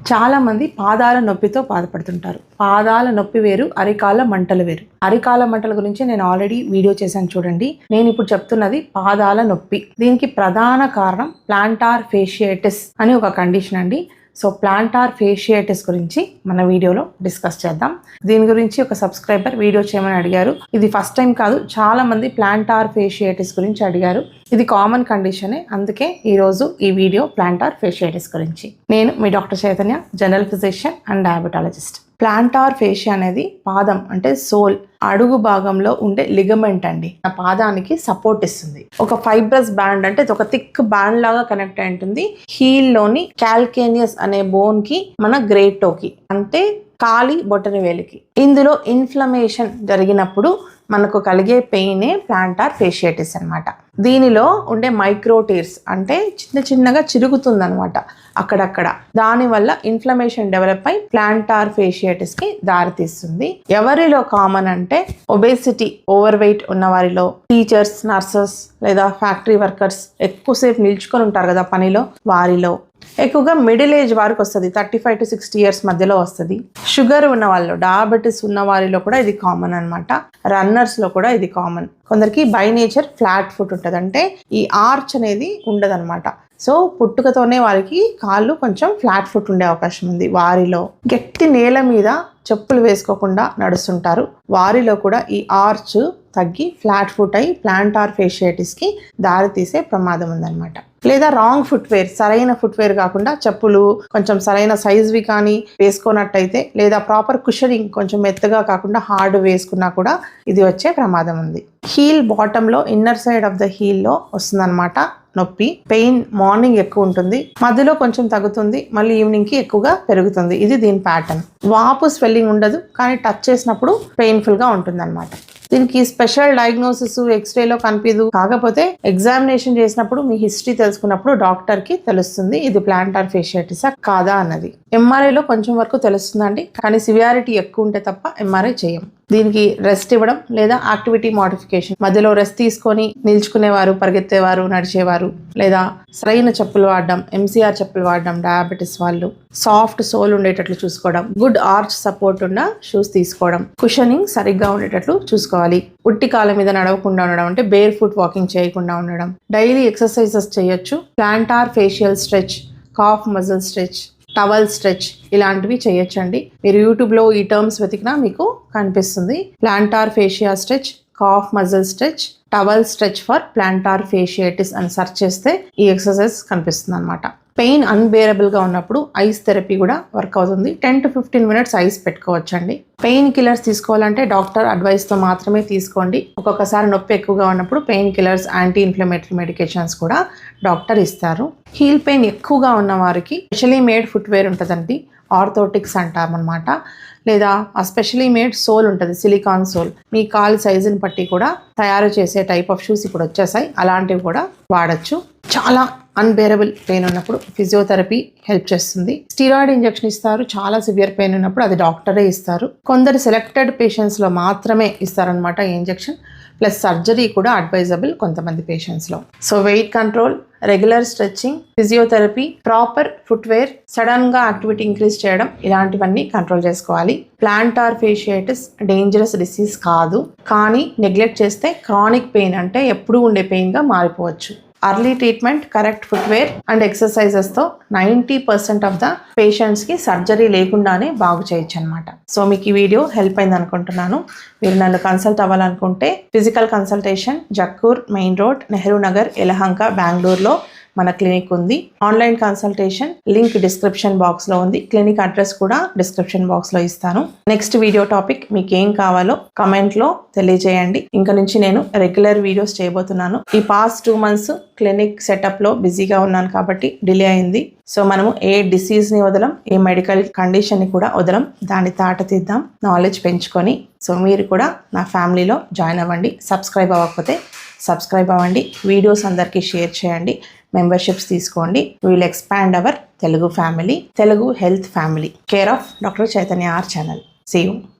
చాలా మంది పాదాల నొప్పితో బాధపడుతుంటారు. పాదాల నొప్పి వేరు, అరికాళ్ళ మంటలు వేరు. అరికాళ్ళ మంటల గురించి నేను ఆల్రెడీ వీడియో చేశాను చూడండి. నేను ఇప్పుడు చెప్తున్నది పాదాల నొప్పి. దీనికి ప్రధాన కారణం ప్లాంటార్ ఫేషియైటిస్ అని ఒక కండిషన్ అండి. సో ప్లాంటార్ ఫేషియైటిస్ గురించి మన వీడియోలో డిస్కస్ చేద్దాం. దీని గురించి ఒక సబ్స్క్రైబర్ వీడియో చేయమని అడిగారు. ఇది ఫస్ట్ టైం కాదు, చాలా మంది ప్లాంటార్ ఫేషియైటిస్ గురించి అడిగారు. ఇది కామన్ కండిషనే, అందుకే ఈరోజు ఈ వీడియో ప్లాంటార్ ఫేషియైటిస్ గురించి. నేను మీ doctor Chaitanya, general physician and diabetologist. Plantar fascia అనేది పాదం అంటే సోల్ అడుగు భాగంలో ఉండే లిగమెంట్ అండి. ఆ పాదానికి సపోర్ట్ ఇస్తుంది. ఒక ఫైబ్రస్ బ్యాండ్ అంటే ఒక థిక్ బ్యాండ్ లాగా కనెక్ట్ అయి ఉంటుంది హీల్ లోని క్యాల్కేనియస్ అనే బోన్ కి, మన గ్రేట్ టోకి అంటే కాలి బొటన వేలికి. ఇందులో ఇన్ఫ్లమేషన్ జరిగినప్పుడు మనకు కలిగే పెయినే ప్లాంటార్ ఫేషియైటిస్ అన్నమాట. దీనిలో ఉండే మైక్రోటీర్స్ అంటే చిన్నగా చిరుగుతుంది అనమాట అక్కడక్కడ. దానివల్ల ఇన్ఫ్లమేషన్ డెవలప్ అయి ప్లాంటార్ ఫేషియైటిస్ కి దారితీస్తుంది. ఎవరిలో కామన్ అంటే ఒబేసిటీ, ఓవర్ వెయిట్ ఉన్న వారిలో, టీచర్స్, నర్సెస్ లేదా ఫ్యాక్టరీ వర్కర్స్ ఎక్కువసేపు నిల్చుకొని ఉంటారు కదా పనిలో, వారిలో. ఎక్కువగా మిడిల్ ఏజ్ వారికి వస్తుంది, 35 to 60 years మధ్యలో వస్తుంది. షుగర్ ఉన్న వాళ్ళు, డయాబెటీస్ ఉన్న వారిలో కూడా ఇది కామన్ అనమాట. రన్నర్స్ లో కూడా ఇది కామన్. కొందరికి బై నేచర్ ఫ్లాట్ ఫుట్ ఉంటుంది, అంటే ఈ ఆర్చ్ అనేది ఉండదన్నమాట. సో పుట్టుకతోనే వారికి కాళ్ళు కొంచెం ఫ్లాట్ ఫుట్ ఉండే అవకాశం ఉంది. వారిలో గట్టి నేల మీద చెప్పులు వేసుకోకుండా నడుస్తుంటారు, వారిలో కూడా ఈ ఆర్చ్ తగ్గి ఫ్లాట్ ఫుట్ అయి ప్లాంటార్ ఫేషియైటిస్ కి దారి తీసే ప్రమాదం ఉందన్నమాట. లేదా రాంగ్ ఫుట్వేర్, సరైన ఫుట్వేర్ కాకుండా చెప్పులు కొంచెం సరైన సైజ్వి కానీ వేసుకున్నట్టయితే, లేదా ప్రాపర్ కుషనింగ్ కొంచెం మెత్తగా కాకుండా హార్డ్ వేసుకున్నా కూడా ఇది వచ్చే ప్రమాదం ఉంది. హీల్ బాటంలో ఇన్నర్ సైడ్ ఆఫ్ ద హీల్లో వస్తుందన్నమాట నొప్పి. పెయిన్ మార్నింగ్ ఎక్కువ ఉంటుంది, మధ్యలో కొంచెం తగ్గుతుంది, మళ్ళీ ఈవినింగ్ కి ఎక్కువగా పెరుగుతుంది. ఇది దీని ప్యాటర్న్. వాపు స్వెల్లింగ్ ఉండదు, కానీ టచ్ చేసినప్పుడు పెయిన్ఫుల్ గా ఉంటుంది అనమాట. దీనికి స్పెషల్ డయాగ్నోసిస్ ఎక్స్రేలో కనిపించదు, కాకపోతే ఎగ్జామినేషన్ చేసినప్పుడు మీ హిస్టరీ తెలుసుకున్నప్పుడు డాక్టర్ కి తెలుస్తుంది ఇది ప్లాంటార్ ఫేషియైటిసా కాదా అన్నది. ఎంఆర్ఐలో కొంచెం వరకు తెలుస్తుందండి, కానీ సివియారిటీ ఎక్కువ ఉంటే తప్ప ఎంఆర్ఐ చేయం. దీనికి రెస్ట్ ఇవ్వడం లేదా యాక్టివిటీ మోడిఫికేషన్, మధ్యలో రెస్ట్ తీసుకొని నిల్చుకునేవారు, పరిగెత్తేవారు, నడిచేవారు, లేదా సరైన చెప్పులు వాడడం, ఎంసీఆర్ చెప్పులు వాడడం, డయాబెటీస్ వాళ్ళు, సాఫ్ట్ సోల్ ఉండేటట్లు చూసుకోవడం, గుడ్ ఆర్చ్ సపోర్ట్ ఉన్న షూస్ తీసుకోవడం, కుషనింగ్ సరిగ్గా ఉండేటట్లు చూసుకోవాలి. ఉట్టి కాళ్ళ మీద నడవకుండా ఉండడం అంటే బేర్ ఫుట్ వాకింగ్ చేయకుండా ఉండడం, డైలీ ఎక్సర్సైజెస్ చేయొచ్చు. Planter facial stretch, cough muscle stretch, towel stretch ఇలాంటివి చేయొచ్చండి. మీరు యూట్యూబ్లో ఈ టర్మ్స్ వెతికినా మీకు కనిపిస్తుంది. Planter fascia stretch, cough muscle stretch, towel stretch for planter fasciitis అని సెర్చ్ చేస్తే ఈ ఎక్సర్సైజ్ కనిపిస్తుంది అనమాట. పెయిన్ అన్బేరబుల్ గా ఉన్నప్పుడు ఐస్ థెరపీ కూడా వర్క్ అవుతుంది. 10 to 15 minutes ఐస్ పెట్టుకోవచ్చండి. పెయిన్ కిల్లర్స్ తీసుకోవాలంటే డాక్టర్ అడ్వైస్ తో మాత్రమే తీసుకోండి. ఒక్కొక్కసారి నొప్పి ఎక్కువగా ఉన్నప్పుడు painkillers, anti inflammatory medications కూడా డాక్టర్ ఇస్తారు. హీల్ పెయిన్ ఎక్కువగా ఉన్న వారికి స్పెషలీ మేడ్ ఫుట్వేర్ ఉంటుందండి, ఆర్థోటిక్స్ అంటామన్నమాట. లేదా ఆ స్పెషలీ మేడ్ సోల్ ఉంటుంది, సిలికాన్ సోల్. మీ కాలు సైజుని బట్టి కూడా తయారు చేసే టైప్ ఆఫ్ షూస్ ఇప్పుడు వచ్చేసాయి, అలాంటివి కూడా వాడచ్చు. చాలా అన్బేరబుల్ పెయిన్ ఉన్నప్పుడు ఫిజియోథెరపీ హెల్ప్ చేస్తుంది. స్టీరాయిడ్ ఇంజెక్షన్ ఇస్తారు, చాలా సివియర్ పెయిన్ ఉన్నప్పుడు అది డాక్టరే ఇస్తారు. కొందరు సెలెక్టెడ్ పేషెంట్స్లో మాత్రమే ఇస్తారనమాట ఈ ఇంజెక్షన్. ప్లస్ సర్జరీ కూడా అడ్వైజబుల్ కొంతమంది పేషెంట్స్లో. So weight control, regular stretching, physiotherapy, proper footwear, sudden గా యాక్టివిటీ ఇంక్రీజ్ చేయడం, ఇలాంటివన్నీ కంట్రోల్ చేసుకోవాలి. ప్లాంటార్ ఫేషియైటిస్ డేంజరస్ డిసీజ్ కాదు, కానీ నెగ్లెక్ట్ చేస్తే క్రానిక్ పెయిన్ అంటే ఎప్పుడూ ఉండే పెయిన్ గా మారిపోవచ్చు. Early treatment, correct footwear and ఎక్సర్సైజెస్తో 90% ఆఫ్ ద పేషెంట్స్కి సర్జరీ లేకుండానే బాగు చేయొచ్చు అనమాట. సో మీకు ఈ వీడియో హెల్ప్ అయింది అనుకుంటున్నాను. మీరు నన్ను కన్సల్ట్ అవ్వాలనుకుంటే physical consultation, Jakkur main road, Nehru Nagar, Yelahanka, బెంగళూరులో మన క్లినిక్ ఉంది. Online consultation link description box లో ఉంది. క్లినిక్ అడ్రస్ కూడా డిస్క్రిప్షన్ బాక్స్ లో ఇస్తాను. నెక్స్ట్ వీడియో టాపిక్ మీకు ఏం కావాలో కమెంట్ లో తెలియజేయండి. ఇంకా నుంచి నేను రెగ్యులర్ వీడియోస్ చేయబోతున్నాను. ఈ పాస్ట్ 2 months క్లినిక్ సెటప్ లో బిజీగా ఉన్నాను కాబట్టి డిలే అయింది. సో మనము ఏ డిసీజ్ ని వదలం, ఏ మెడికల్ కండిషన్ ని కూడా వదలం, దాన్ని తాట తీద్దాం, నాలెడ్జ్ పెంచుకొని. సో మీరు కూడా నా ఫ్యామిలీలో జాయిన్ అవ్వండి. సబ్స్క్రైబ్ అవ్వకపోతే సబ్స్క్రైబ్ అవ్వండి. వీడియోస్ అందరికీ షేర్ చేయండి. మెంబర్షిప్స్ తీసుకోండి. Will expand our Telugu family, Telugu health family. Care of doctor Chaitanya R channel. See you.